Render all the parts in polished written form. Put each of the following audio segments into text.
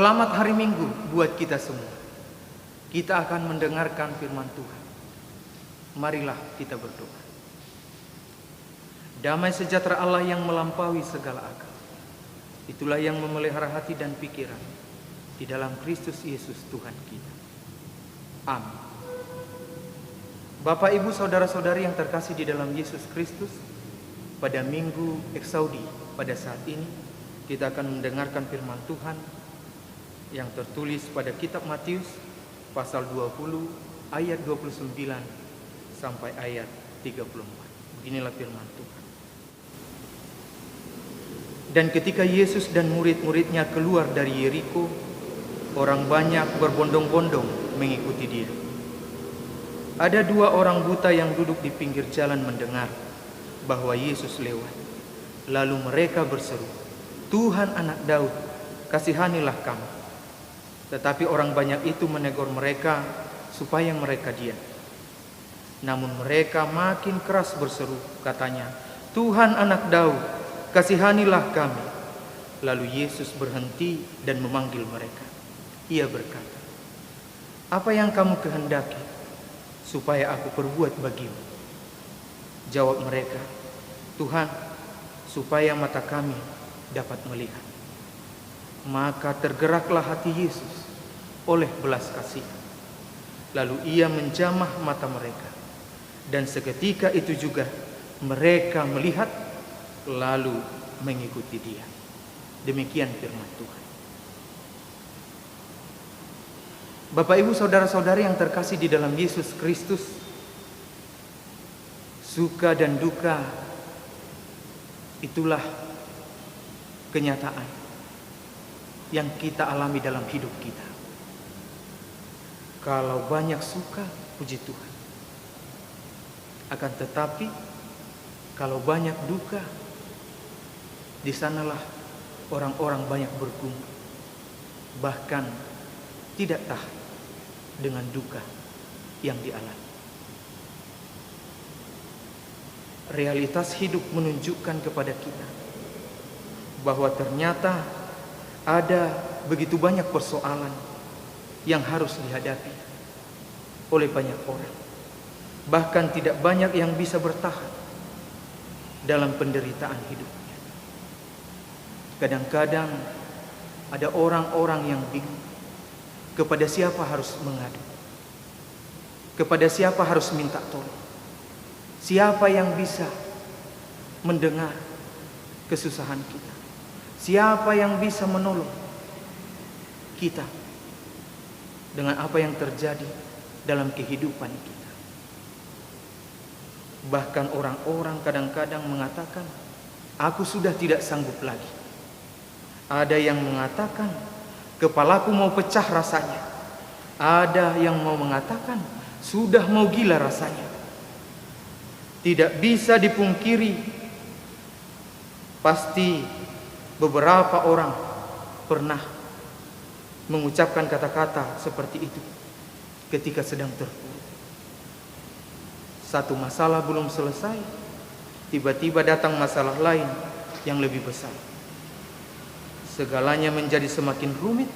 Selamat hari Minggu buat kita semua. Kita akan mendengarkan firman Tuhan. Marilah kita berdoa. Damai sejahtera Allah yang melampaui segala akal, itulah yang memelihara hati dan pikiran di dalam Kristus Yesus Tuhan kita. Amin. Bapak, Ibu, saudara-saudari yang terkasih di dalam Yesus Kristus, pada Minggu Eksaudi pada saat ini kita akan mendengarkan firman Tuhan yang tertulis pada kitab Matius pasal 20 ayat 29 sampai ayat 34. Beginilah firman Tuhan. Dan ketika Yesus dan murid-muridnya keluar dari Yeriko, orang banyak berbondong-bondong mengikuti dia. Ada dua orang buta yang duduk di pinggir jalan mendengar bahwa Yesus lewat. Lalu mereka berseru, "Tuhan, Anak Daud, kasihanilah kami." Tetapi orang banyak itu menegur mereka supaya mereka diam. Namun mereka makin keras berseru, katanya, "Tuhan, Anak Daud, kasihanilah kami." Lalu Yesus berhenti dan memanggil mereka. Ia berkata, "Apa yang kamu kehendaki supaya aku perbuat bagimu?" Jawab mereka, "Tuhan, supaya mata kami dapat melihat." Maka tergeraklah hati Yesus oleh belas kasihan. Lalu ia menjamah mata mereka, dan seketika itu juga mereka melihat lalu mengikuti dia. Demikian firman Tuhan. Bapak, Ibu, saudara-saudari yang terkasih di dalam Yesus Kristus, suka dan duka itulah kenyataan yang kita alami dalam hidup kita. Kalau banyak suka, puji Tuhan. Akan tetapi kalau banyak duka, di sanalah orang-orang banyak bergumul, bahkan tidak tahan dengan duka yang dialami. Realitas hidup menunjukkan kepada kita bahwa ternyata ada begitu banyak persoalan yang harus dihadapi oleh banyak orang. Bahkan tidak banyak yang bisa bertahan dalam penderitaan hidupnya. Kadang-kadang ada orang-orang yang bingung kepada siapa harus mengadu, kepada siapa harus minta tolong, siapa yang bisa mendengar kesusahan kita, siapa yang bisa menolong kita dengan apa yang terjadi dalam kehidupan kita. Bahkan orang-orang kadang-kadang mengatakan, "Aku sudah tidak sanggup lagi." Ada yang mengatakan, "Kepalaku mau pecah rasanya." Ada yang mau mengatakan, "Sudah mau gila rasanya." Tidak bisa dipungkiri, pasti beberapa orang pernah mengucapkan kata-kata seperti itu ketika sedang terpuruk. Satu masalah belum selesai, tiba-tiba datang masalah lain yang lebih besar. Segalanya menjadi semakin rumit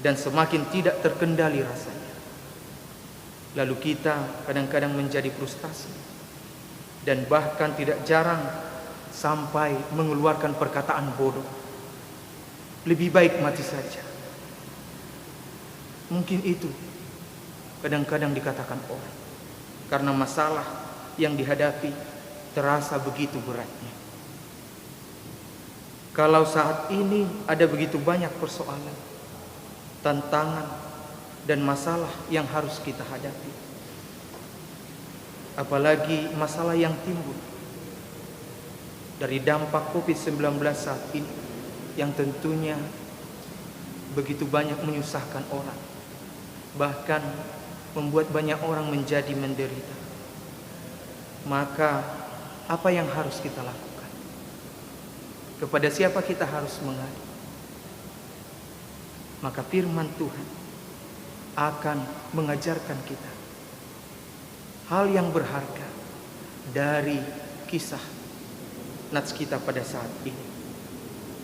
dan semakin tidak terkendali rasanya. Lalu kita kadang-kadang menjadi frustasi dan bahkan tidak jarang sampai mengeluarkan perkataan bodoh. Lebih baik mati saja. Mungkin itu kadang-kadang dikatakan orang, karena masalah yang dihadapi terasa begitu beratnya. Kalau saat ini ada begitu banyak persoalan, tantangan, dan masalah yang harus kita hadapi, apalagi masalah yang timbul dari dampak COVID-19 saat ini yang tentunya begitu banyak menyusahkan orang, bahkan membuat banyak orang menjadi menderita. Maka apa yang harus kita lakukan? Kepada siapa kita harus mengadu? Maka firman Tuhan akan mengajarkan kita hal yang berharga dari kisah nats kita pada saat ini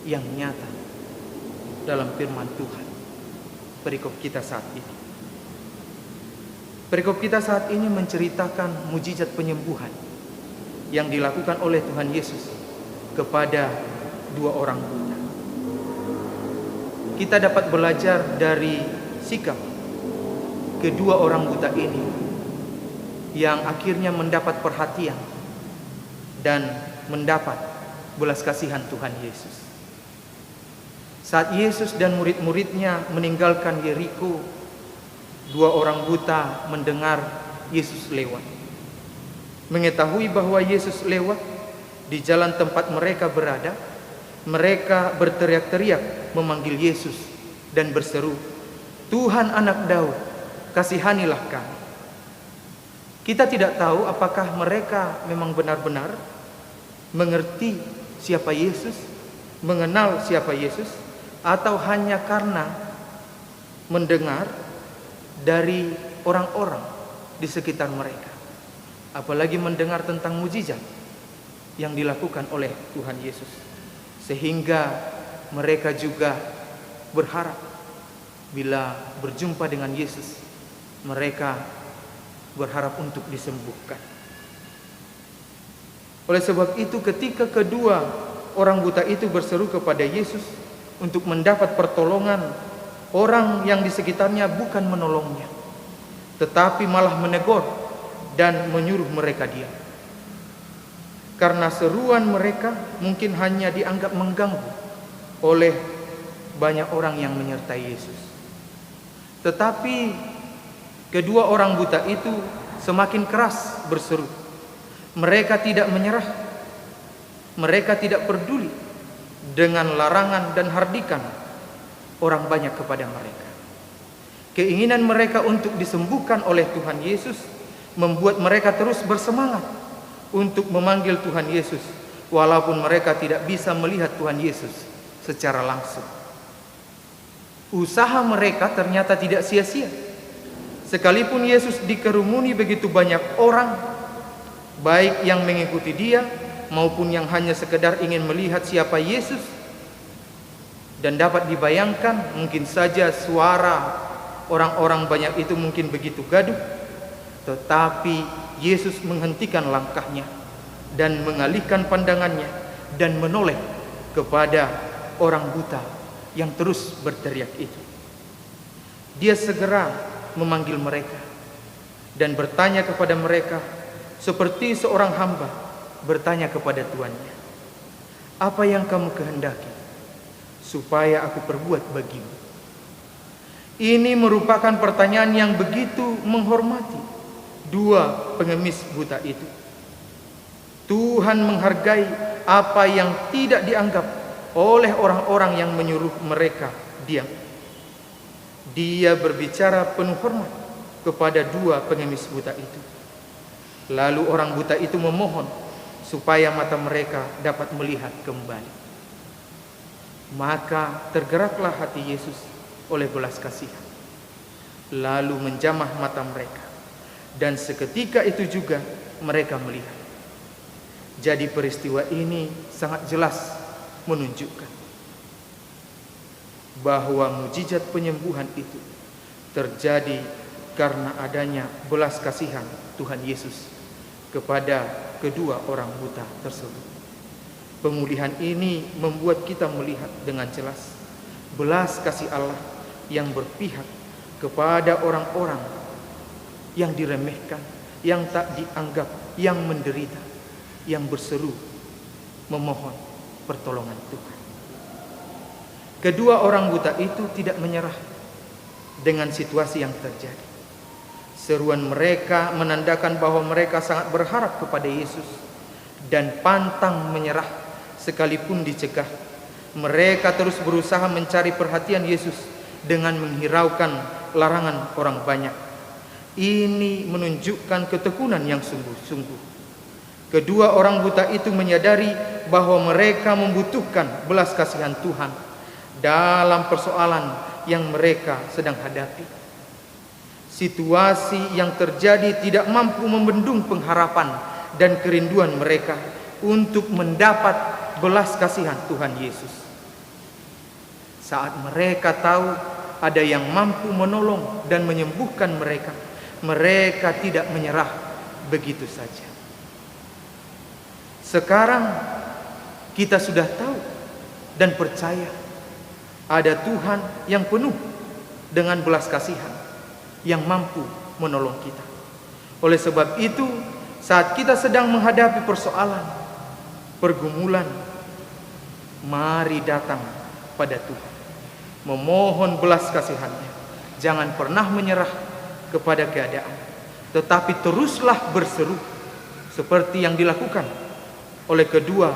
yang nyata dalam firman Tuhan. Perikop kita saat ini. Perikop kita saat ini menceritakan mujizat penyembuhan yang dilakukan oleh Tuhan Yesus kepada dua orang buta. Kita dapat belajar dari sikap kedua orang buta ini yang akhirnya mendapat perhatian dan mendapat belas kasihan Tuhan Yesus. Saat Yesus dan murid-muridnya meninggalkan Yeriko, dua orang buta mendengar Yesus lewat. Mengetahui bahwa Yesus lewat di jalan tempat mereka berada, mereka berteriak-teriak memanggil Yesus dan berseru, "Tuhan Anak Daud, kasihanilah kami." Kita tidak tahu apakah mereka memang benar-benar mengerti siapa Yesus, mengenal siapa Yesus, atau hanya karena mendengar dari orang-orang di sekitar mereka, apalagi mendengar tentang mujizat yang dilakukan oleh Tuhan Yesus, sehingga mereka juga berharap bila berjumpa dengan Yesus, mereka berharap untuk disembuhkan. Oleh sebab itu, ketika kedua orang buta itu berseru kepada Yesus untuk mendapat pertolongan, orang yang di sekitarnya bukan menolongnya, tetapi malah menegur dan menyuruh mereka diam. Karena seruan mereka mungkin hanya dianggap mengganggu oleh banyak orang yang menyertai Yesus. Tetapi kedua orang buta itu semakin keras berseru. Mereka tidak menyerah. Mereka tidak peduli dengan larangan dan hardikan orang banyak kepada mereka. Keinginan mereka untuk disembuhkan oleh Tuhan Yesus membuat mereka terus bersemangat untuk memanggil Tuhan Yesus, walaupun mereka tidak bisa melihat Tuhan Yesus secara langsung. Usaha mereka ternyata tidak sia-sia. Sekalipun Yesus dikerumuni begitu banyak orang, baik yang mengikuti dia maupun yang hanya sekedar ingin melihat siapa Yesus, dan dapat dibayangkan mungkin saja suara orang-orang banyak itu mungkin begitu gaduh, tetapi Yesus menghentikan langkahnya dan mengalihkan pandangannya dan menoleh kepada orang buta yang terus berteriak itu. Dia segera memanggil mereka dan bertanya kepada mereka seperti seorang hamba bertanya kepada tuannya, "Apa yang kamu kehendaki supaya aku perbuat bagimu?" Ini merupakan pertanyaan yang begitu menghormati dua pengemis buta itu. Tuhan menghargai apa yang tidak dianggap oleh orang-orang yang menyuruh mereka diam. Dia berbicara penuh hormat kepada dua pengemis buta itu. Lalu orang buta itu memohon supaya mata mereka dapat melihat kembali. Maka tergeraklah hati Yesus oleh belas kasihan, lalu menjamah mata mereka, dan seketika itu juga mereka melihat. Jadi peristiwa ini sangat jelas menunjukkan bahwa mujizat penyembuhan itu terjadi karena adanya belas kasihan Tuhan Yesus kepada kedua orang buta tersebut. Pemulihan ini membuat kita melihat dengan jelas belas kasih Allah yang berpihak kepada orang-orang yang diremehkan, yang tak dianggap, yang menderita, yang berseru memohon pertolongan Tuhan. Kedua orang buta itu tidak menyerah dengan situasi yang terjadi. Seruan mereka menandakan bahwa mereka sangat berharap kepada Yesus dan pantang menyerah sekalipun dicegah. Mereka terus berusaha mencari perhatian Yesus dengan menghiraukan larangan orang banyak. Ini menunjukkan ketekunan yang sungguh-sungguh. Kedua orang buta itu menyadari bahwa mereka membutuhkan belas kasihan Tuhan dalam persoalan yang mereka sedang hadapi. Situasi yang terjadi tidak mampu membendung pengharapan dan kerinduan mereka untuk mendapat belas kasihan Tuhan Yesus. Saat mereka tahu ada yang mampu menolong dan menyembuhkan mereka, mereka tidak menyerah begitu saja. Sekarang kita sudah tahu dan percaya ada Tuhan yang penuh dengan belas kasihan, yang mampu menolong kita. Oleh sebab itu, saat kita sedang menghadapi persoalan, pergumulan, mari datang pada Tuhan, memohon belas kasihannya. Jangan pernah menyerah kepada keadaan, tetapi teruslah berseru seperti yang dilakukan oleh kedua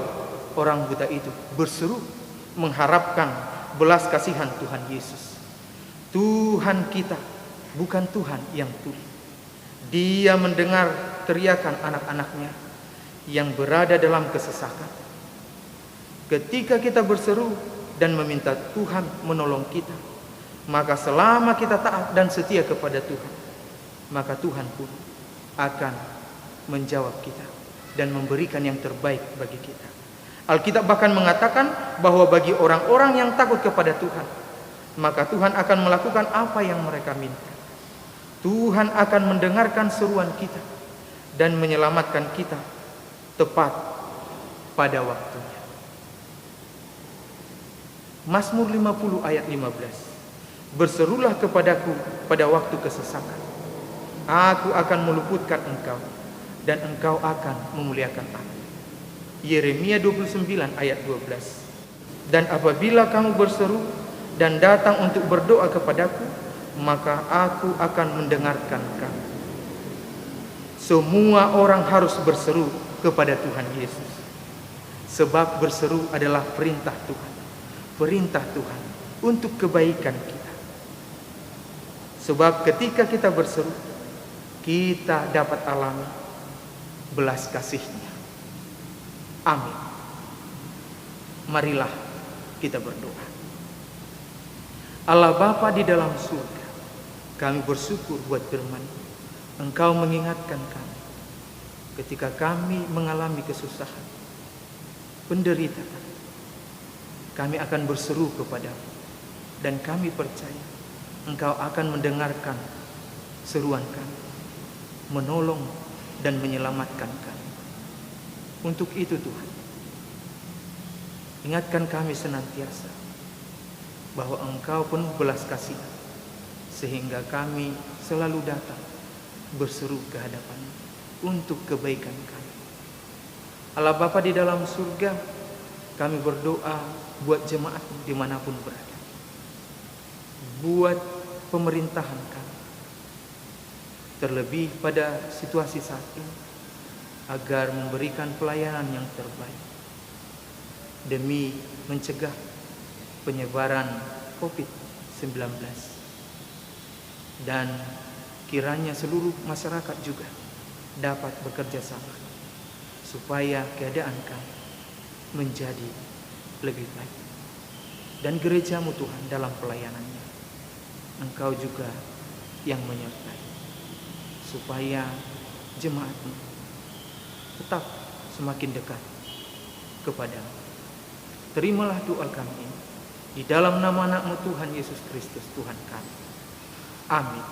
orang buta itu, berseru mengharapkan belas kasihan Tuhan Yesus. Tuhan kita bukan Tuhan yang tuli. Dia mendengar teriakan anak-anaknya yang berada dalam kesesakan. Ketika kita berseru dan meminta Tuhan menolong kita, maka selama kita taat dan setia kepada Tuhan, maka Tuhan pun akan menjawab kita dan memberikan yang terbaik bagi kita. Alkitab bahkan mengatakan bahwa bagi orang-orang yang takut kepada Tuhan, maka Tuhan akan melakukan apa yang mereka minta. Tuhan akan mendengarkan seruan kita dan menyelamatkan kita tepat pada waktunya. Mazmur 50 ayat 15. Berserulah kepadaku pada waktu kesesakan. Aku akan meluputkan engkau dan engkau akan memuliakan aku. Yeremia 29 ayat 12. Dan apabila kamu berseru dan datang untuk berdoa kepadaku, maka aku akan mendengarkan kamu. Semua orang harus berseru kepada Tuhan Yesus, sebab berseru adalah perintah Tuhan. Perintah Tuhan untuk kebaikan kita. Sebab ketika kita berseru, kita dapat alami belas kasih-Nya. Amin. Marilah kita berdoa. Allah Bapa di dalam surga, kami bersyukur buat firman. Engkau mengingatkan kami ketika kami mengalami kesusahan, penderitaan. Kami akan berseru kepadamu dan kami percaya Engkau akan mendengarkan seruan kami, menolong dan menyelamatkan kami. Untuk itu Tuhan, ingatkan kami senantiasa bahwa Engkau penuh belas kasih, sehingga kami selalu datang berseru ke hadapan-Mu untuk kebaikan kami. Allah Bapa di dalam surga, kami berdoa buat jemaat dimanapun berada, buat pemerintahan kami, terlebih pada situasi saat ini, agar memberikan pelayanan yang terbaik demi mencegah penyebaran COVID-19, dan kiranya seluruh masyarakat juga dapat bekerja sama supaya keadaan kami menjadi lebih baik. Dan gereja-Mu Tuhan dalam pelayanannya, Engkau juga yang menyertai supaya jemaat-Mu tetap semakin dekat kepadamu. Terimalah doa kami ini di dalam nama anak-Mu Tuhan Yesus Kristus Tuhan kami. Amin.